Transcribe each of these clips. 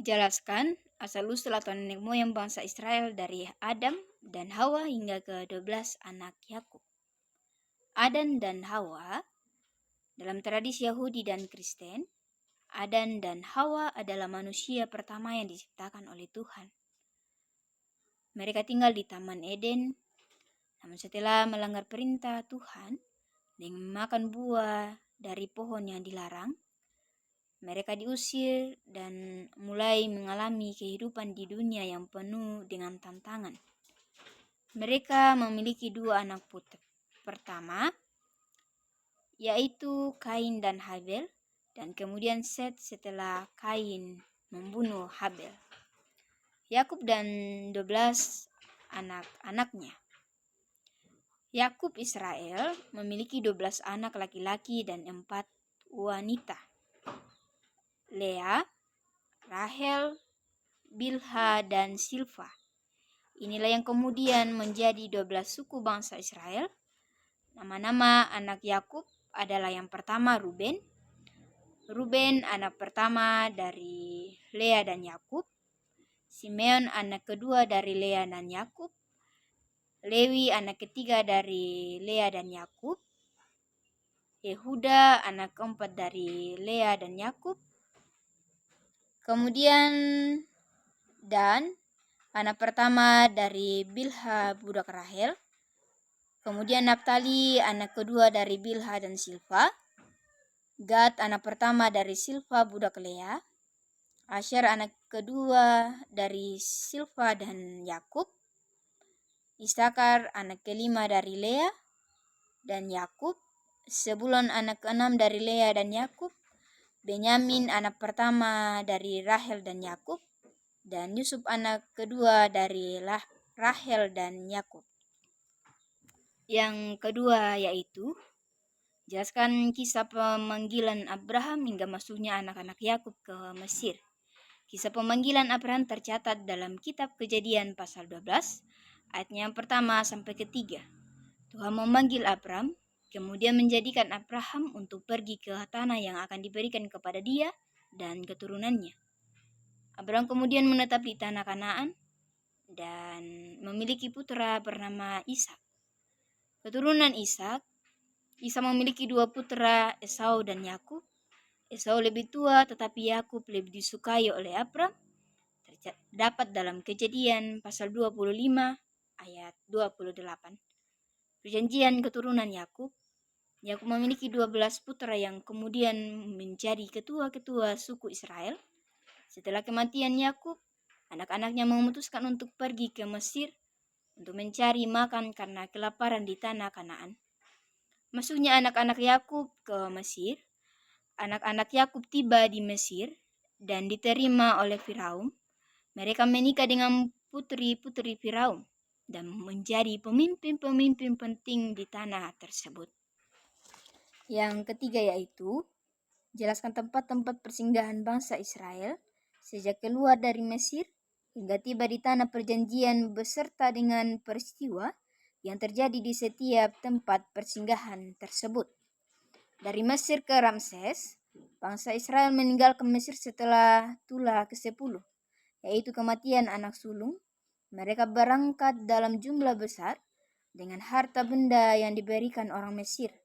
Jelaskan asal-usul atau nenek moyang bangsa Israel dari Adam dan Hawa hingga ke 12 anak Yakub. Adam dan Hawa, dalam tradisi Yahudi dan Kristen, Adam dan Hawa adalah manusia pertama yang diciptakan oleh Tuhan. Mereka tinggal di Taman Eden, namun setelah melanggar perintah Tuhan dengan memakan buah dari pohon yang dilarang, mereka diusir dan mulai mengalami kehidupan di dunia yang penuh dengan tantangan. Mereka memiliki dua anak putri. Pertama, yaitu Kain dan Habel, dan kemudian Set setelah Kain membunuh Habel. Yakub dan 12 anak-anaknya. Yakub Israel memiliki 12 anak laki-laki dan 4 wanita. Lea, Rahel, Bilha, dan Silpa. Inilah yang kemudian menjadi 12 suku bangsa Israel. Nama-nama anak Yakub adalah yang pertama Ruben. Ruben anak pertama dari Lea dan Yakub. Simeon anak kedua dari Lea dan Yakub. Lewi anak ketiga dari Lea dan Yakub. Yehuda anak keempat dari Lea dan Yakub. Kemudian Dan anak pertama dari Bilha budak Rahel. Kemudian Naftali anak kedua dari Bilha dan Silpa. Gad anak pertama dari Silpa budak Lea. Asher anak kedua dari Silpa dan Yakub. Isakar anak kelima dari Lea dan Yakub. Sebulon anak keenam dari Lea dan Yakub. Benyamin anak pertama dari Rahel dan Yakub. Dan Yusuf anak kedua dari Rahel dan Yakub. Yang kedua yaitu jelaskan kisah pemanggilan Abraham hingga masuknya anak-anak Yakub ke Mesir. Kisah pemanggilan Abraham tercatat dalam kitab Kejadian pasal 12 ayatnya yang pertama sampai ketiga. Tuhan memanggil Abraham, kemudian menjadikan Abraham untuk pergi ke tanah yang akan diberikan kepada dia dan keturunannya. Abraham kemudian menetap di tanah Kanaan dan memiliki putra bernama Ishak. Keturunan Ishak memiliki dua putra, Esau dan Yakub. Esau lebih tua, tetapi Yakub lebih disukai oleh Abraham. Terdapat dalam Kejadian pasal 25 ayat 28. Perjanjian keturunan Yakub. Yakub memiliki 12 putra yang kemudian menjadi ketua-ketua suku Israel. Setelah kematian Yakub, anak-anaknya memutuskan untuk pergi ke Mesir untuk mencari makan karena kelaparan di tanah Kanaan. Masuknya anak-anak Yakub ke Mesir. Anak-anak Yakub tiba di Mesir dan diterima oleh Firaun. Mereka menikah dengan putri-putri Firaun dan menjadi pemimpin-pemimpin penting di tanah tersebut. Yang ketiga yaitu jelaskan tempat-tempat persinggahan bangsa Israel sejak keluar dari Mesir hingga tiba di tanah perjanjian beserta dengan peristiwa yang terjadi di setiap tempat persinggahan tersebut. Dari Mesir ke Ramses, bangsa Israel meninggalkan Mesir setelah Tula ke-10, yaitu kematian anak sulung. Mereka berangkat dalam jumlah besar dengan harta benda yang diberikan orang Mesir.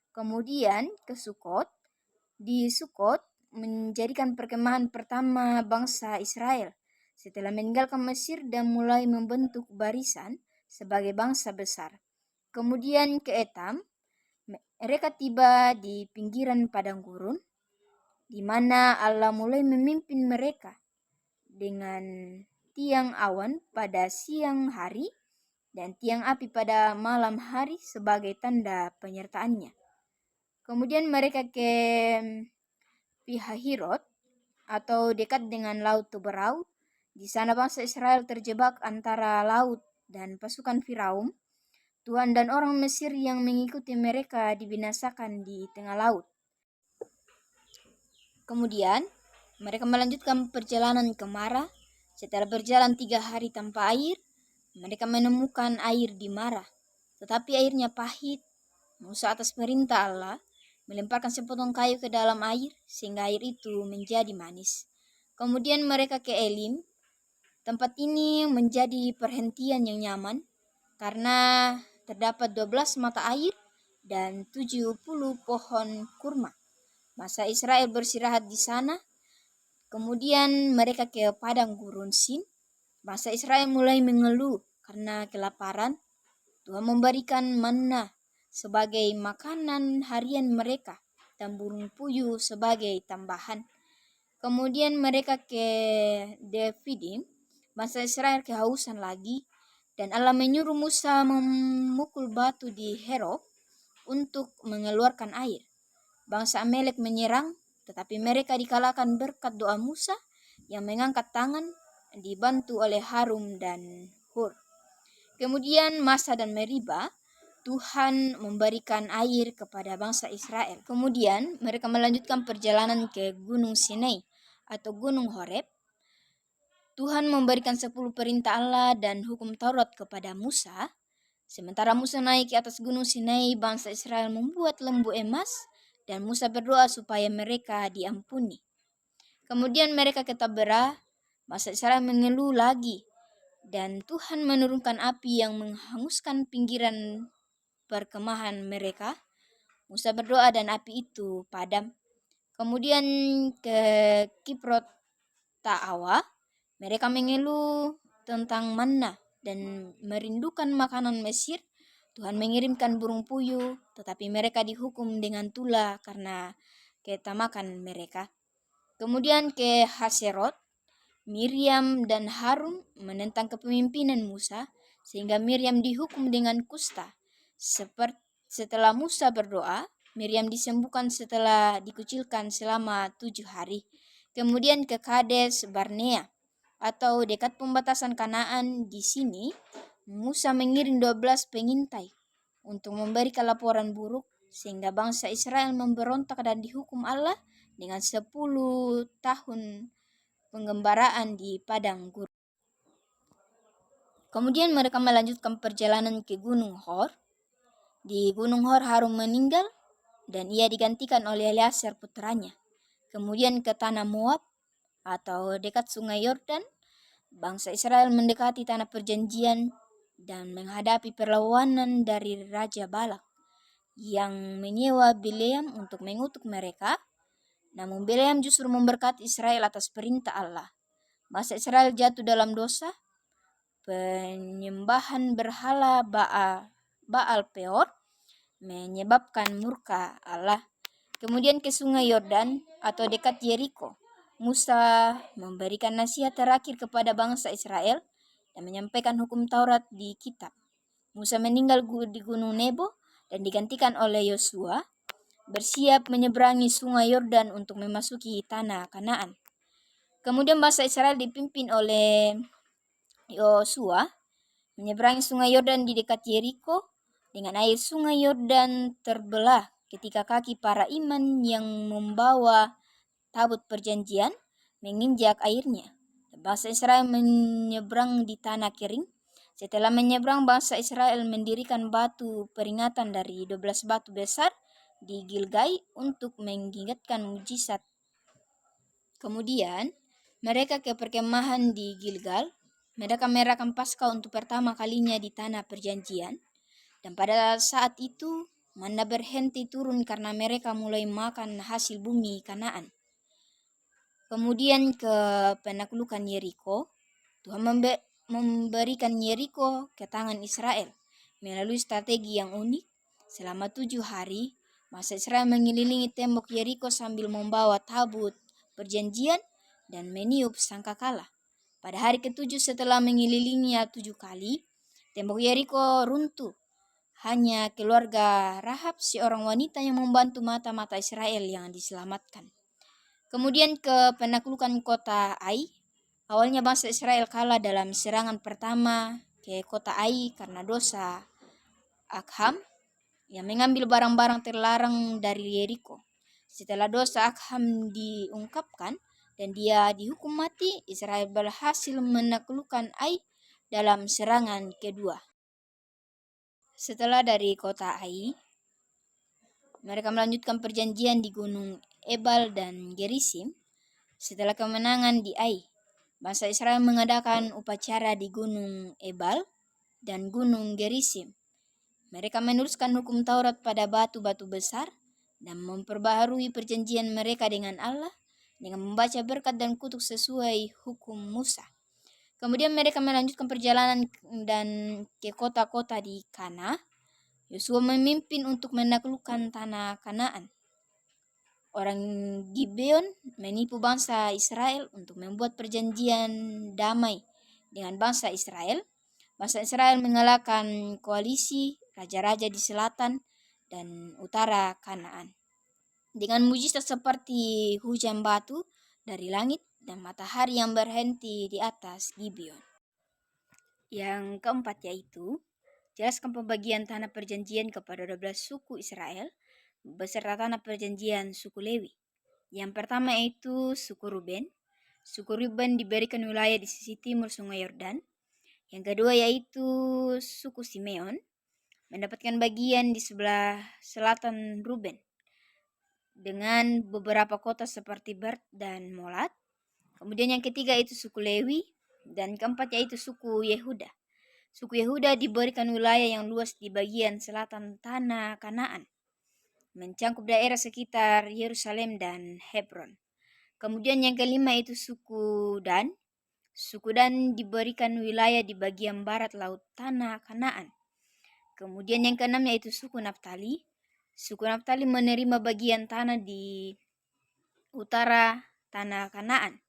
Kemudian ke Sukot. Di Sukot menjadikan perkemahan pertama bangsa Israel setelah meninggalkan Mesir dan mulai membentuk barisan sebagai bangsa besar. Kemudian ke Etam, mereka tiba di pinggiran padang gurun, di mana Allah mulai memimpin mereka dengan tiang awan pada siang hari dan tiang api pada malam hari sebagai tanda penyertaannya. Kemudian mereka ke Pihahirot atau dekat dengan Laut Tuberau. Di sana bangsa Israel terjebak antara laut dan pasukan Firaun. Tuhan dan orang Mesir yang mengikuti mereka dibinasakan di tengah laut. Kemudian mereka melanjutkan perjalanan ke Mara. Setelah berjalan 3 hari tanpa air, mereka menemukan air di Mara, tetapi airnya pahit. Musa atas perintah Allah melemparkan sepotong kayu ke dalam air sehingga air itu menjadi manis. Kemudian mereka ke Elim. Tempat ini menjadi perhentian yang nyaman karena terdapat 12 mata air dan 70 pohon kurma. Masa Israel beristirahat di sana. Kemudian mereka ke padang gurun Sin. Masa Israel mulai mengeluh karena kelaparan. Tuhan memberikan manna sebagai makanan harian mereka dan burung puyuh sebagai tambahan. Kemudian mereka ke Defidim. Masa Israel kehausan lagi dan Allah menyuruh Musa memukul batu di Herok untuk mengeluarkan air. Bangsa Amalek menyerang, tetapi mereka dikalahkan berkat doa Musa yang mengangkat tangan dibantu oleh Harun dan Hur. Kemudian Masa dan Meriba, Tuhan memberikan air kepada bangsa Israel. Kemudian mereka melanjutkan perjalanan ke Gunung Sinai atau Gunung Horeb. Tuhan memberikan 10 perintah Allah dan hukum Taurat kepada Musa. Sementara Musa naik ke atas Gunung Sinai, bangsa Israel membuat lembu emas dan Musa berdoa supaya mereka diampuni. Kemudian mereka ke Taberah, bangsa Israel mengeluh lagi dan Tuhan menurunkan api yang menghanguskan pinggiran perkemahan mereka. Musa berdoa dan api itu padam. Kemudian ke Kibrot Ta'awa, mereka mengeluh tentang manna dan merindukan makanan Mesir. Tuhan mengirimkan burung puyuh, tetapi mereka dihukum dengan tula karena ketamakan mereka. Kemudian ke Haserot, Miriam dan Harun menentang kepemimpinan Musa, sehingga Miriam dihukum dengan kusta. Setelah Musa berdoa, Miriam disembuhkan setelah dikucilkan selama 7 hari. Kemudian ke Kades Barnea atau dekat pembatasan Kanaan. Di sini Musa mengirim 12 pengintai untuk memberikan laporan buruk, sehingga bangsa Israel memberontak dan dihukum Allah dengan 10 tahun penggembaraan di padang gurun. Kemudian mereka melanjutkan perjalanan ke Gunung Hor. Di Gunung Hor Harun meninggal dan ia digantikan oleh Eleazar putranya. Kemudian ke tanah Moab atau dekat sungai Yordan. Bangsa Israel mendekati tanah perjanjian dan menghadapi perlawanan dari Raja Balak yang menyewa Bileam untuk mengutuk mereka. Namun Bileam justru memberkati Israel atas perintah Allah. Bangsa Israel jatuh dalam dosa penyembahan berhala Baal Peor menyebabkan murka Allah. Kemudian ke sungai Yordan atau dekat Yeriko. Musa memberikan nasihat terakhir kepada bangsa Israel dan menyampaikan hukum Taurat di kitab. Musa meninggal di Gunung Nebo dan digantikan oleh Yosua, bersiap menyeberangi sungai Yordan untuk memasuki tanah Kanaan. Kemudian bangsa Israel dipimpin oleh Yosua menyeberangi sungai Yordan di dekat Yeriko dengan air sungai Yordan terbelah ketika kaki para imam yang membawa tabut perjanjian menginjak airnya. Bangsa Israel menyeberang di tanah kering. Setelah menyeberang, bangsa Israel mendirikan batu peringatan dari 12 batu besar di Gilgal untuk mengingatkan mujizat. Kemudian mereka ke perkemahan di Gilgal. Mereka merayakan Paskah untuk pertama kalinya di tanah perjanjian. Dan pada saat itu manna berhenti turun karena mereka mulai makan hasil bumi Kanaan. Kemudian ke penaklukan Yeriko. Tuhan memberikan Yeriko ke tangan Israel melalui strategi yang unik. Selama 7 hari, bangsa Israel mengelilingi tembok Yeriko sambil membawa tabut perjanjian dan meniup sangkakala. Pada hari ke-7 setelah mengelilinginya 7 kali, tembok Yeriko runtuh. Hanya keluarga Rahab, seorang wanita yang membantu mata-mata Israel yang diselamatkan. Kemudian ke penaklukan kota Ai. Awalnya bangsa Israel kalah dalam serangan pertama ke kota Ai karena dosa Akham yang mengambil barang-barang terlarang dari Yeriko. Setelah dosa Akham diungkapkan dan dia dihukum mati, Israel berhasil menaklukkan Ai dalam serangan kedua. Setelah dari kota Ai, mereka melanjutkan perjanjian di Gunung Ebal dan Gerisim. Setelah kemenangan di Ai, bangsa Israel mengadakan upacara di Gunung Ebal dan Gunung Gerizim. Mereka menuliskan hukum Taurat pada batu-batu besar dan memperbaharui perjanjian mereka dengan Allah dengan membaca berkat dan kutuk sesuai hukum Musa. Kemudian mereka melanjutkan perjalanan dan ke kota-kota di Kana. Yosua memimpin untuk menaklukkan tanah Kanaan. Orang Gibeon menipu bangsa Israel untuk membuat perjanjian damai dengan bangsa Israel. Bangsa Israel mengalahkan koalisi raja-raja di selatan dan utara Kanaan dengan mujizat seperti hujan batu dari langit dan matahari yang berhenti di atas Gibeon. Yang keempat yaitu jelaskan pembagian tanah perjanjian kepada 12 suku Israel beserta tanah perjanjian suku Lewi. Yang pertama yaitu suku Ruben. Suku Ruben diberikan wilayah di sisi timur Sungai Yordan. Yang kedua yaitu suku Simeon mendapatkan bagian di sebelah selatan Ruben dengan beberapa kota seperti Bert dan Molat. Kemudian yang ketiga itu suku Lewi dan keempat yaitu suku Yehuda. Suku Yehuda diberikan wilayah yang luas di bagian selatan tanah Kanaan, mencangkup daerah sekitar Yerusalem dan Hebron. Kemudian yang kelima itu suku Dan. Suku Dan diberikan wilayah di bagian barat laut tanah Kanaan. Kemudian yang keenam yaitu suku Naftali. Suku Naftali menerima bagian tanah di utara tanah Kanaan,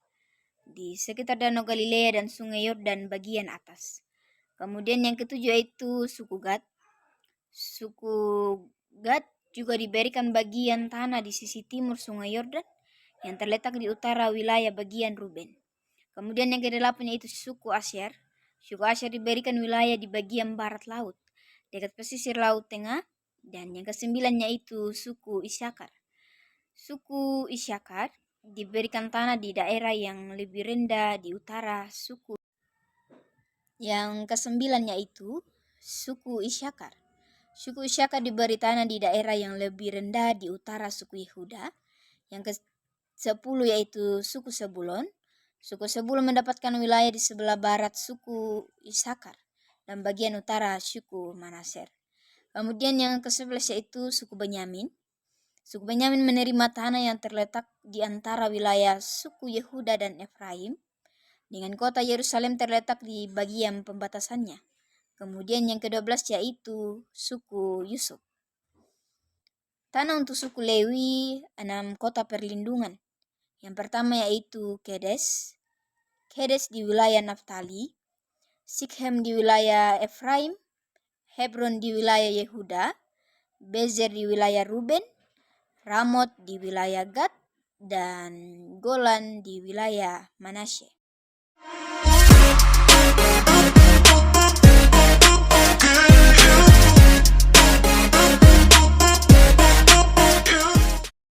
di sekitar Danau Galilea dan Sungai Yordan bagian atas. Kemudian yang ketujuh yaitu suku Gad. Suku Gad juga diberikan bagian tanah di sisi timur Sungai Yordan yang terletak di utara wilayah bagian Ruben. Kemudian yang kedelapan yaitu suku Asyer. Suku Asyer diberikan wilayah di bagian barat laut, dekat pesisir Laut Tengah. Dan yang kesembilan yaitu suku Isyakar. Suku Isyakar diberikan tanah di daerah yang lebih rendah di utara suku. Yang kesembilan yaitu suku Isyakar. Suku Isyakar diberi tanah di daerah yang lebih rendah di utara suku Yehuda. Yang ke-10 yaitu suku Sebulon. Suku Sebulon mendapatkan wilayah di sebelah barat suku Isyakar dan bagian utara suku Manaser. Kemudian yang ke-11 yaitu suku Benyamin. Suku Benyamin menerima tanah yang terletak di antara wilayah suku Yehuda dan Efraim, dengan kota Yerusalem terletak di bagian pembatasannya. Kemudian yang ke-12 yaitu suku Yusuf. Tanah untuk suku Lewi 6 kota perlindungan. Yang pertama yaitu Kedes. Kedes di wilayah Naftali, Sikhem di wilayah Efraim, Hebron di wilayah Yehuda, Bezer di wilayah Ruben, Ramot di wilayah Gad, dan Golan di wilayah Manasye.